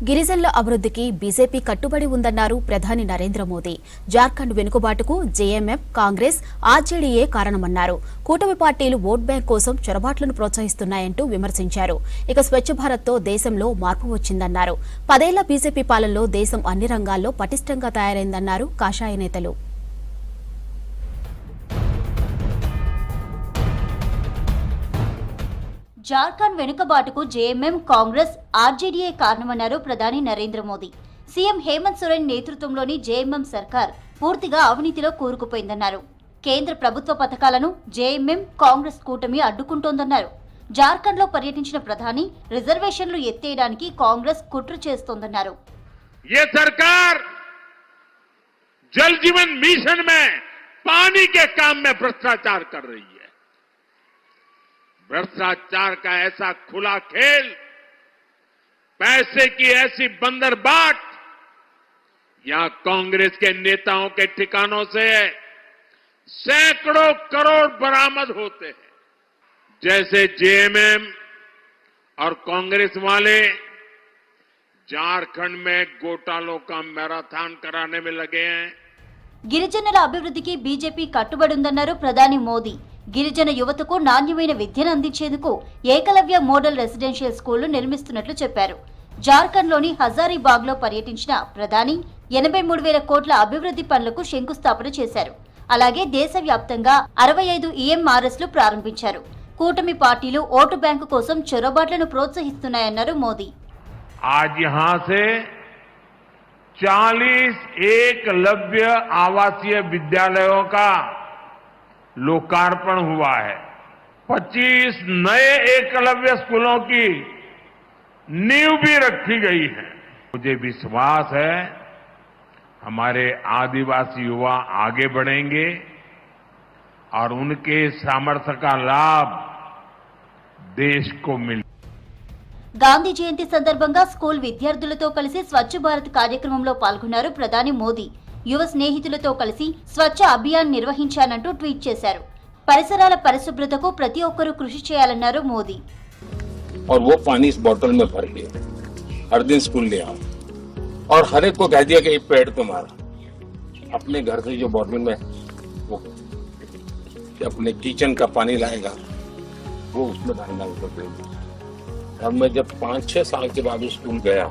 గిరిజనుల అభివృద్ధికి బీజేపీ కట్టుబడి ఉందన్నారు ప్రధాని నరేంద్ర మోదీ. జార్ఖండ్ వెనుకబాటుకు జేఎంఎం, కాంగ్రెస్, ఆర్జేడీయే కారణమన్నారు. కూటమి పార్టీలు ఓట్ బ్యాంక్ కోసం చొరబాట్లను ప్రోత్సహిస్తున్నాయంటూ విమర్శించారు. ఇక స్వచ్ఛ భారత్తో దేశంలో మార్పు వచ్చిందన్నారు. 10 ఏళ్ల బీజేపీ పాలనలో దేశం అన్ని రంగాల్లో పటిష్టంగా తయారైందన్నారు కాషాయ నేతలు. జార్ఖండ్ వెనుకబాటుకు జేఎంఎం, కాంగ్రెస్, ఆర్జేడీయే కారణమన్నారు ప్రధాని నరేంద్ర మోదీ. సీఎం హేమంత్ సోరెన్ నేతృత్వంలోని జేఎంఎం సర్కార్ పూర్తిగా అవినీతిలో కూరుకుపోయిందన్నారు. కేంద్ర ప్రభుత్వ పథకాలను జేఎంఎం, కాంగ్రెస్ కూటమి అడ్డుకుంటోందన్నారు. జార్ఖండ్లో పర్యటించిన ప్రధాని రిజర్వేషన్లు ఎత్తేయడానికి కాంగ్రెస్ కుట్ర చేస్తోందన్నారు. ये सरकार जल जीवन मिशन में पानी के काम में भ्रष्टाचार कर रही है। भ्रष्टाचार का ऐसा खुला खेल, पैसे की ऐसी बंदरबाट यहां कांग्रेस के नेताओं के ठिकानों से सैकड़ों करोड़ बरामद होते हैं। जैसे जेएमएम और कांग्रेस वाले झारखंड में घोटालों का मैराथन कराने में लगे हैं। గిరిజనుల అభివృద్ధికి బీజేపీ కట్టుబడి ఉందన్నారు ప్రధాని మోదీ. గిరిజన యువతకు నాణ్యమైన విద్యను అందించేందుకు ఏకలవ్య మోడల్ రెసిడెన్షియల్ స్కూళ్లు నిర్మిస్తున్నట్లు చెప్పారు. జార్ఖండ్లోని హజారీబాగ్లో పర్యటించిన ప్రధాని 83,000 కోట్ల అభివృద్ధి పనులకు శంకుస్థాపన చేశారు. అలాగే దేశవ్యాప్తంగా 65 ఈఎంఆర్ఎస్లు ప్రారంభించారు. కూటమి పార్టీలు ఓటు బ్యాంకు కోసం చొరబాట్లను ప్రోత్సహిస్తున్నాయన్నారు మోదీ. आज यहां से 40 एकलव्य आवासीय विद्यालयों का लोकार्पण हुआ है। 25 नए एकलव्य स्कूलों की नींव भी रखी गई है। मुझे विश्वास है हमारे आदिवासी युवा आगे बढ़ेंगे और उनके सामर्थ्य का लाभ देश को मिलेगा। గాంధీ జయంతి సందర్భంగా స్కూల్ విద్యార్థులతో కలిసి స్వచ్ఛ భారత్ కార్యక్రమంలో పాల్గొన్నారు ప్రధాని మోదీ. యువ స్నేహితులతో కలిసి స్వచ్ఛ అభియాన్ నిర్వహించానంటూ ట్వీట్ చేశారు. పరిసరాల పరిశుభ్రతకు ప్రతి ఒక్కరూ కృషి చేయాలన్నారు మోదీ. और वो पानी इस बोतल में भर के हर दिन स्कूल ले आओ और हर एक को कह दिया कि एक पेड़ तुम्हारा अपने घर से जो बोतल में वो अपने किचन का पानी लाएगा वो उसमें डालना ऊपर। और मैं जब 5-6 साल के बाद स्कूल गया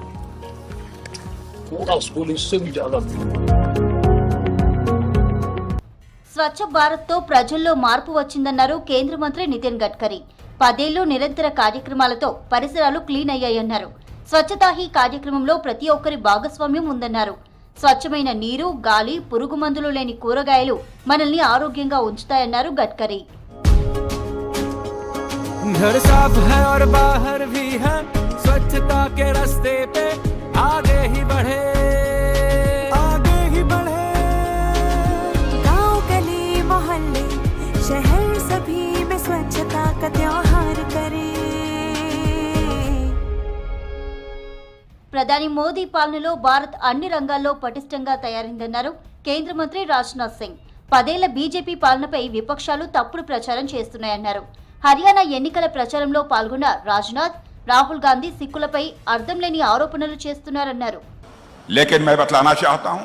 पूरा स्कूल इससे भी ज्यादा స్వచ్ఛ భారత్ తో ప్రజల్లో మార్పు వచ్చిందన్నారు కేంద్ర మంత్రి నితిన్ గడ్కరీ. 10 ఏళ్లు నిరంతర కార్యక్రమాలతో పరిసరాలు క్లీన్ అయ్యాయన్నారు. స్వచ్ఛతా హీ కార్యక్రమంలో ప్రతి ఒక్కరి భాగస్వామ్యం ఉందన్నారు. స్వచ్ఛమైన నీరు, గాలి, పురుగు మందులు లేని కూరగాయలు మనల్ని ఆరోగ్యంగా ఉంచుతాయన్నారు గడ్కరీ. घर साफ है और बाहर भी है, स्वच्छता के रास्ते पे आगे ही बढ़े, आगे ही बढ़े। गांव गली मोहल्ले शहर सभी में स्वच्छता का त्योहार करे। ప్రధాని మోదీ పాలనలో భారత్ అన్ని రంగాల్లో పటిష్టంగా తయారైందన్నారు కేంద్ర మంత్రి రాజ్నాథ్ సింగ్. 10 ఏళ్ల బీజేపీ పాలనపై విపక్షాలు తప్పుడు ప్రచారం చేస్తున్నాయన్నారు. హర్యానా ఎన్నికల ప్రచారంలో పాల్గొన్న రాజ్నాథ్, రాహుల్ గాంధీ సిక్కులపై అర్థం లేని ఆరోపణలు చేస్తున్నారన్నారు. लेकिन मैं बतलाना चाहता हूं,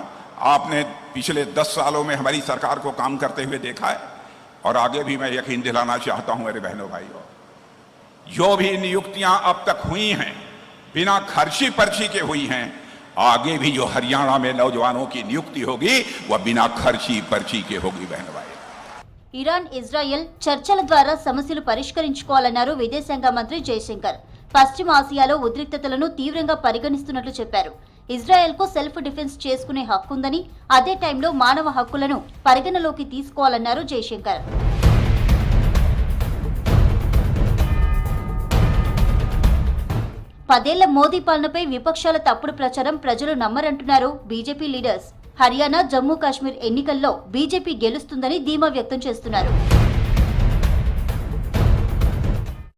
आपने पिछले 10 सालों में हमारी सरकार को काम करते हुए देखा है और आगे भी मैं यकीन दिलाना चाहता हूं मेरे बहनों भाइयों, जो भी नियुक्तियां अब तक हुई हैं बिना खर्ची पर्ची के हुई हैं, आगे भी जो हरियाणा में नौजवानों की नियुक्ति होगी वह बिना खर्ची पर्ची के होगी। बहनों भाई, ఇరాన్, ఇజ్రాయెల్ చర్చల ద్వారా సమస్యలు పరిష్కరించుకోవాలన్నారు విదేశాంగ మంత్రి జయశంకర్. పశ్చిమ ఆసియాలో ఉద్రిక్తతలను తీవ్రంగా పరిగణిస్తున్నట్లు చెప్పారు. ఇజ్రాయెల్కు సెల్ఫ్ డిఫెన్స్ చేసుకునే హక్కుందని, అదే టైంలో మానవ హక్కులను పరిగణలోకి తీసుకోవాలన్నారు జయశంకర్. 10 ఏళ్ల మోదీ పాలనపై విపక్షాల తప్పుడు ప్రచారం ప్రజలు నమ్మరంటున్నారు బీజేపీ లీడర్స్. హర్యానా, జమ్మూ కాశ్మీర్ ఎన్నికల్లో బీజేపీ గెలుస్తుందని ధీమా వ్యక్తం చేస్తున్నారు.